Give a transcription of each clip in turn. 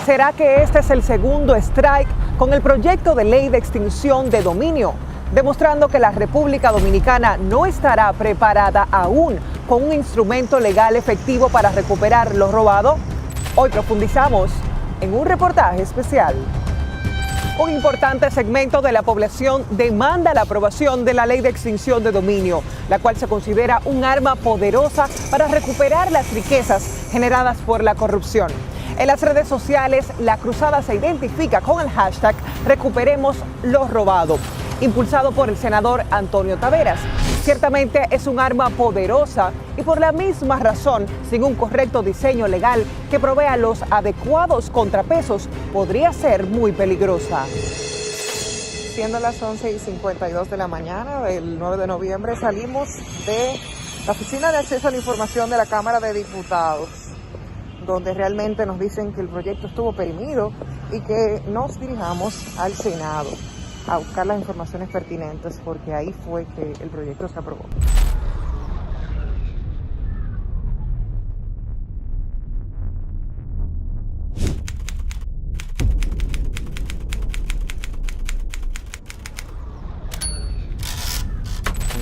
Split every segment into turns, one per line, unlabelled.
¿Será que este es el segundo strike con el proyecto de ley de extinción de dominio? Demostrando que la República Dominicana no estará preparada aún con un instrumento legal efectivo para recuperar lo robado. Hoy profundizamos en un reportaje especial. Un importante segmento de la población demanda la aprobación de la ley de extinción de dominio, la cual se considera un arma poderosa para recuperar las riquezas generadas por la corrupción. En las redes sociales, la cruzada se identifica con el hashtag Recuperemos lo robado, impulsado por el senador Antonio Taveras. Ciertamente es un arma poderosa y por la misma razón, sin un correcto diseño legal que provea los adecuados contrapesos, podría ser muy peligrosa.
Siendo las 11:52 de la mañana del 9 de noviembre, salimos de la Oficina de Acceso a la Información de la Cámara de Diputados, donde realmente nos dicen que el proyecto estuvo perimido y que nos dirijamos al Senado a buscar las informaciones pertinentes, porque ahí fue que el proyecto se aprobó.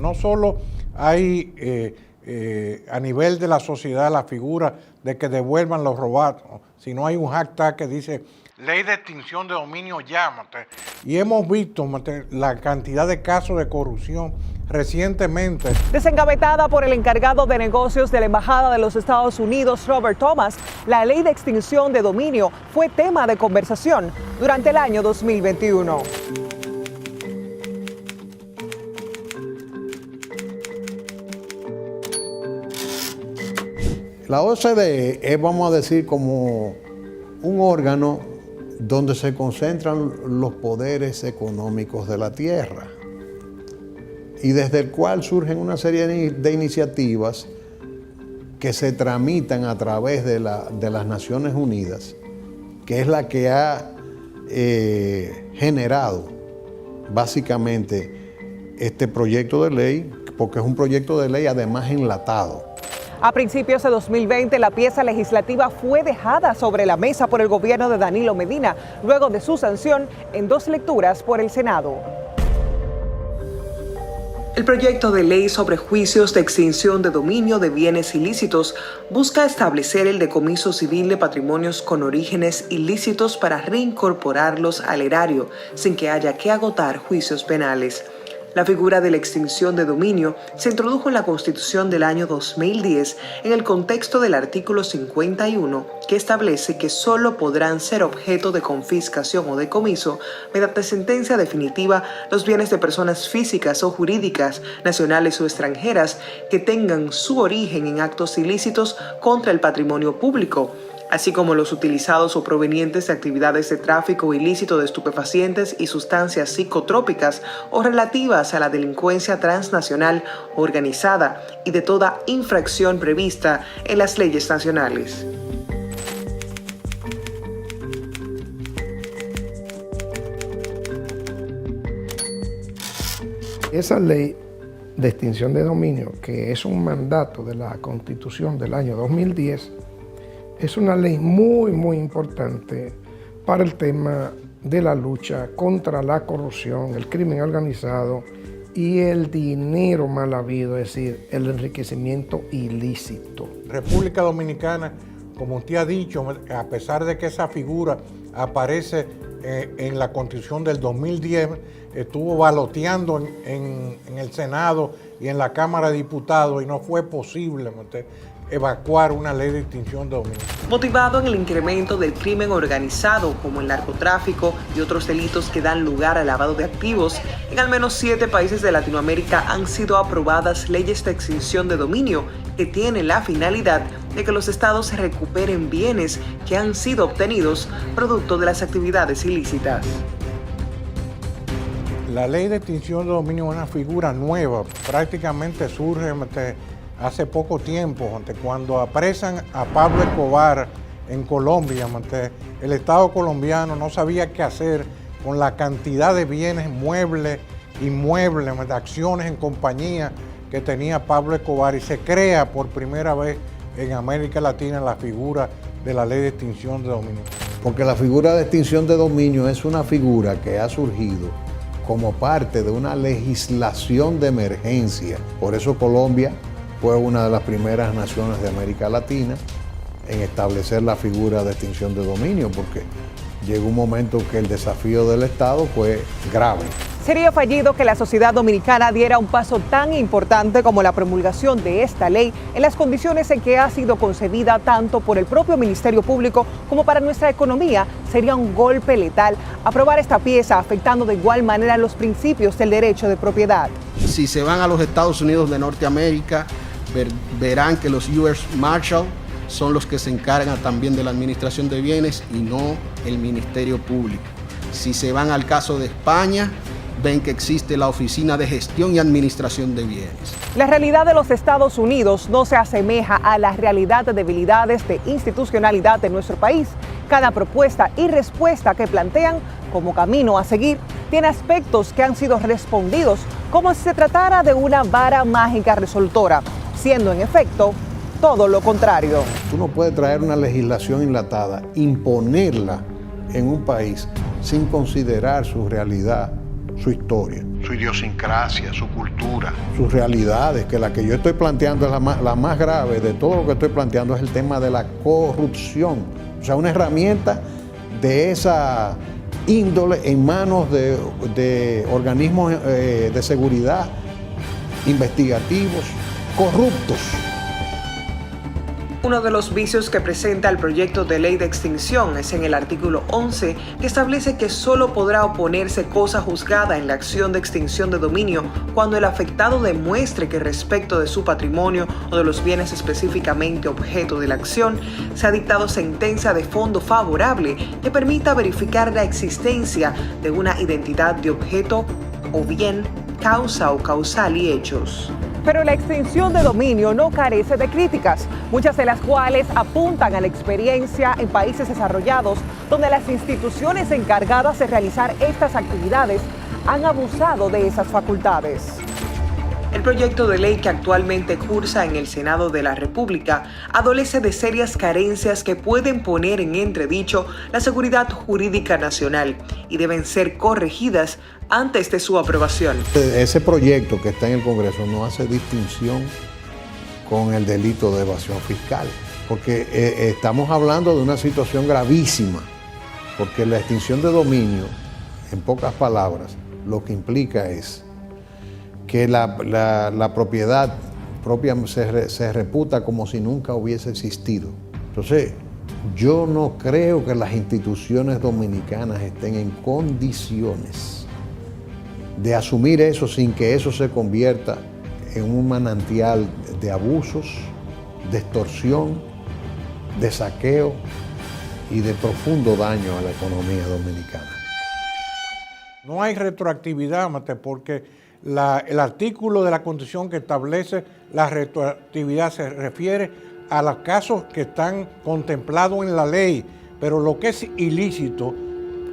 No solo hay a nivel de la sociedad la figura de que devuelvan los robados, sino hay un hashtag que dice Ley de extinción de dominio ya, y hemos visto la cantidad de casos de corrupción recientemente.
Desengavetada por el encargado de negocios de la Embajada de los Estados Unidos, Robert Thomas, la ley de extinción de dominio fue tema de conversación durante el año 2021.
La OCDE es, vamos a decir, como un órgano donde se concentran los poderes económicos de la tierra y desde el cual surgen una serie de iniciativas que se tramitan a través de las Naciones Unidas, que es la que ha generado básicamente este proyecto de ley, porque es un proyecto de ley además enlatado.
A principios de 2020, la pieza legislativa fue dejada sobre la mesa por el gobierno de Danilo Medina, luego de su sanción en 2 lecturas por el Senado. El proyecto de ley sobre juicios de extinción de dominio de bienes ilícitos busca establecer el decomiso civil de patrimonios con orígenes ilícitos para reincorporarlos al erario, sin que haya que agotar juicios penales. La figura de la extinción de dominio se introdujo en la Constitución del año 2010 en el contexto del artículo 51, que establece que solo podrán ser objeto de confiscación o decomiso mediante sentencia definitiva los bienes de personas físicas o jurídicas, nacionales o extranjeras, que tengan su origen en actos ilícitos contra el patrimonio público, así como los utilizados o provenientes de actividades de tráfico ilícito de estupefacientes y sustancias psicotrópicas o relativas a la delincuencia transnacional organizada y de toda infracción prevista en las leyes nacionales.
Esa ley de extinción de dominio, que es un mandato de la Constitución del año 2010, es una ley muy importante para el tema de la lucha contra la corrupción, el crimen organizado y el dinero mal habido, es decir, el enriquecimiento ilícito.
República Dominicana, como usted ha dicho, a pesar de que esa figura aparece en la Constitución del 2010, estuvo baloteando en el Senado y en la Cámara de Diputados y no fue posible evacuar una ley de extinción de dominio.
Motivado en el incremento del crimen organizado como el narcotráfico y otros delitos que dan lugar al lavado de activos, en al menos 7 países de Latinoamérica han sido aprobadas leyes de extinción de dominio que tienen la finalidad de que los estados recuperen bienes que han sido obtenidos producto de las actividades ilícitas.
La ley de extinción de dominio es una figura nueva, prácticamente surge hace poco tiempo, cuando apresan a Pablo Escobar en Colombia. El Estado colombiano no sabía qué hacer con la cantidad de bienes muebles, inmuebles, de acciones en compañía que tenía Pablo Escobar, y se crea por primera vez en América Latina la figura de la ley de extinción de dominio.
Porque la figura de extinción de dominio es una figura que ha surgido como parte de una legislación de emergencia. Por eso Colombia fue una de las primeras naciones de América Latina en establecer la figura de extinción de dominio, porque llegó un momento que el desafío del Estado fue grave.
Sería fallido que la sociedad dominicana diera un paso tan importante como la promulgación de esta ley en las condiciones en que ha sido concebida tanto por el propio Ministerio Público como para nuestra economía. Sería un golpe letal aprobar esta pieza, afectando de igual manera los principios del derecho de propiedad.
Si se van a los Estados Unidos de Norteamérica, verán que los U.S. Marshal son los que se encargan también de la administración de bienes y no el Ministerio Público. Si se van al caso de España, ven que existe la Oficina de Gestión y Administración de Bienes.
La realidad de los Estados Unidos no se asemeja a la realidad de debilidades de institucionalidad de nuestro país. Cada propuesta y respuesta que plantean como camino a seguir tiene aspectos que han sido respondidos como si se tratara de una vara mágica resolutora, siendo en efecto todo lo contrario.
Tú no puedes traer una legislación enlatada, imponerla en un país sin considerar su realidad, su historia, su idiosincrasia, su cultura, sus realidades, que la que yo estoy planteando es la más grave de todo lo que estoy planteando, es el tema de la corrupción. O sea, una herramienta de esa índole en manos de organismos de seguridad investigativos corruptos.
Uno de los vicios que presenta el proyecto de ley de extinción es en el artículo 11, que establece que solo podrá oponerse cosa juzgada en la acción de extinción de dominio cuando el afectado demuestre que respecto de su patrimonio o de los bienes específicamente objeto de la acción se ha dictado sentencia de fondo favorable que permita verificar la existencia de una identidad de objeto o bien causa o causal y hechos.
Pero la extinción de dominio no carece de críticas, muchas de las cuales apuntan a la experiencia en países desarrollados, donde las instituciones encargadas de realizar estas actividades han abusado de esas facultades.
El proyecto de ley que actualmente cursa en el Senado de la República adolece de serias carencias que pueden poner en entredicho la seguridad jurídica nacional y deben ser corregidas antes de su aprobación.
Ese proyecto que está en el Congreso no hace distinción con el delito de evasión fiscal, porque estamos hablando de una situación gravísima, porque la extinción de dominio, en pocas palabras, lo que implica es que la propiedad propia se reputa como si nunca hubiese existido. Entonces, yo no creo que las instituciones dominicanas estén en condiciones de asumir eso sin que eso se convierta en un manantial de abusos, de extorsión, de saqueo y de profundo daño a la economía dominicana.
No hay retroactividad, Mate, porque el artículo de la Constitución que establece la retroactividad se refiere a los casos que están contemplados en la ley, pero lo que es ilícito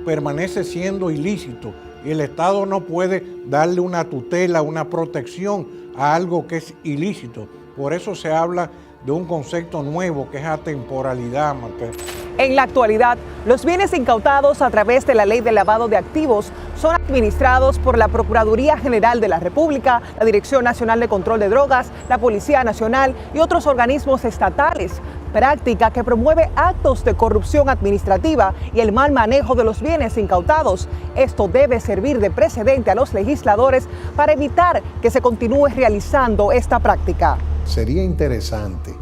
permanece siendo ilícito y el Estado no puede darle una tutela, una protección a algo que es ilícito. Por eso se habla de un concepto nuevo que es atemporalidad, Mate.
En la actualidad, los bienes incautados a través de la Ley de Lavado de Activos son administrados por la Procuraduría General de la República, la Dirección Nacional de Control de Drogas, la Policía Nacional y otros organismos estatales, práctica que promueve actos de corrupción administrativa y el mal manejo de los bienes incautados. Esto debe servir de precedente a los legisladores para evitar que se continúe realizando esta práctica.
Sería interesante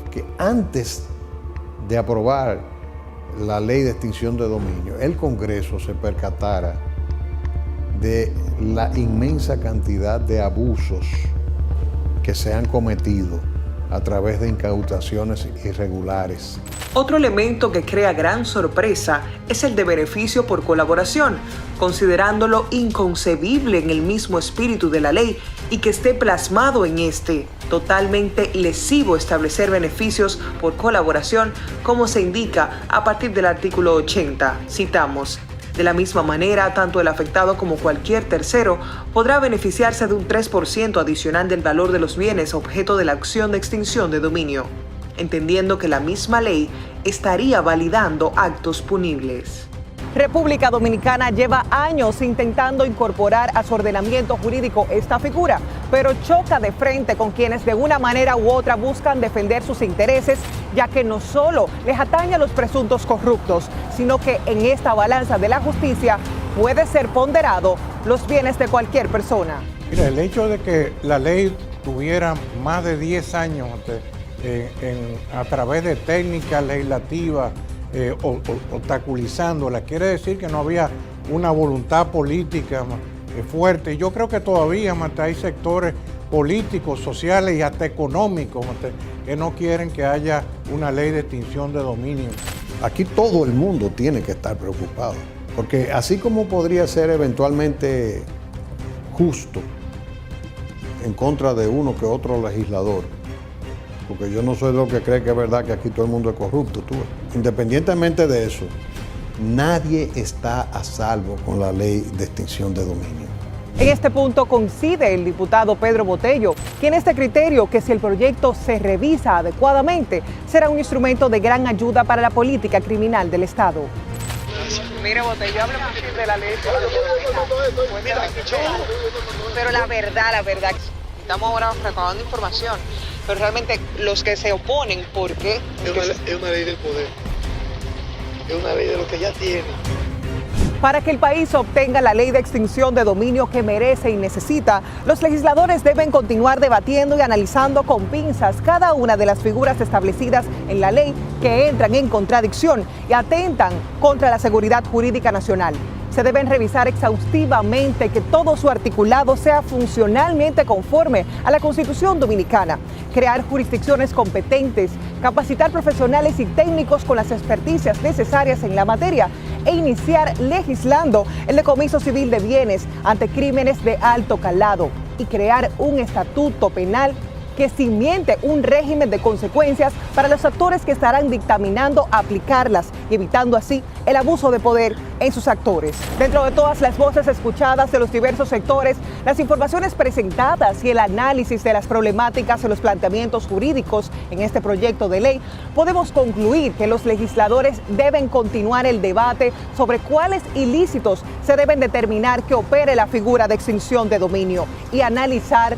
que antes de aprobar la ley de extinción de dominio, el Congreso se percatara de la inmensa cantidad de abusos que se han cometido a través de incautaciones irregulares.
Otro elemento que crea gran sorpresa es el de beneficio por colaboración, considerándolo inconcebible en el mismo espíritu de la ley y que esté plasmado en este. Totalmente lesivo establecer beneficios por colaboración, como se indica a partir del artículo 80. Citamos: de la misma manera, tanto el afectado como cualquier tercero podrá beneficiarse de un 3% adicional del valor de los bienes objeto de la acción de extinción de dominio. entendiendo que la misma ley estaría validando actos punibles.
República Dominicana lleva años intentando incorporar a su ordenamiento jurídico esta figura, pero choca de frente con quienes de una manera u otra buscan defender sus intereses, ya que no solo les atañe a los presuntos corruptos, sino que en esta balanza de la justicia puede ser ponderado los bienes de cualquier persona.
Mira, el hecho de que la ley tuviera más de 10 años a través de técnicas legislativas, obstaculizándola, quiere decir que no había una voluntad política fuerte. Yo creo que todavía hay sectores políticos, sociales y hasta económicos que no quieren que haya una ley de extinción de dominio.
Aquí todo el mundo tiene que estar preocupado, porque así como podría ser eventualmente justo en contra de uno que otro legislador, porque yo no soy de lo que cree que es verdad que aquí todo el mundo es corrupto. Independientemente de eso, nadie está a salvo con la ley de extinción de dominio.
En este punto coincide el diputado Pedro Botello, quien este criterio que si el proyecto se revisa adecuadamente, será un instrumento de gran ayuda para la política criminal del Estado.
Mire, Botello, hable mucho de la ley. Pero la verdad, estamos ahora recabando información, pero realmente los que se oponen, ¿por qué?
Es una ley del poder, es una ley de lo que ya tiene.
Para que el país obtenga la ley de extinción de dominio que merece y necesita, los legisladores deben continuar debatiendo y analizando con pinzas cada una de las figuras establecidas en la ley que entran en contradicción y atentan contra la seguridad jurídica nacional. Se deben revisar exhaustivamente que todo su articulado sea funcionalmente conforme a la Constitución dominicana, crear jurisdicciones competentes, capacitar profesionales y técnicos con las experticias necesarias en la materia e iniciar legislando el decomiso civil de bienes ante crímenes de alto calado y crear un estatuto penal que cimente un régimen de consecuencias para los actores que estarán dictaminando aplicarlas y evitando así el abuso de poder en sus actores. Dentro de todas las voces escuchadas de los diversos sectores, las informaciones presentadas y el análisis de las problemáticas y los planteamientos jurídicos en este proyecto de ley, podemos concluir que los legisladores deben continuar el debate sobre cuáles ilícitos se deben determinar que opere la figura de extinción de dominio y analizar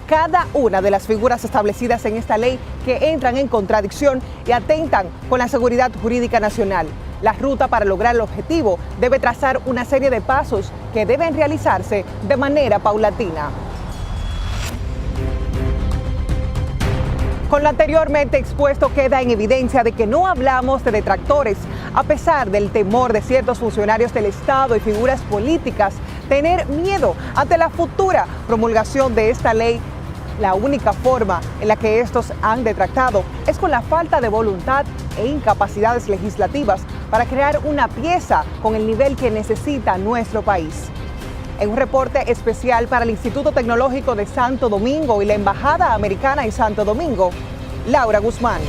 cada una de las figuras establecidas en esta ley que entran en contradicción y atentan con la seguridad jurídica nacional. La ruta para lograr el objetivo debe trazar una serie de pasos que deben realizarse de manera paulatina. Con lo anteriormente expuesto queda en evidencia de que no hablamos de detractores, a pesar del temor de ciertos funcionarios del Estado y figuras políticas tener miedo ante la futura promulgación de esta ley. La única forma en la que estos han detractado es con la falta de voluntad e incapacidades legislativas para crear una pieza con el nivel que necesita nuestro país. En un reporte especial para el Instituto Tecnológico de Santo Domingo y la Embajada Americana en Santo Domingo, Laura Guzmán.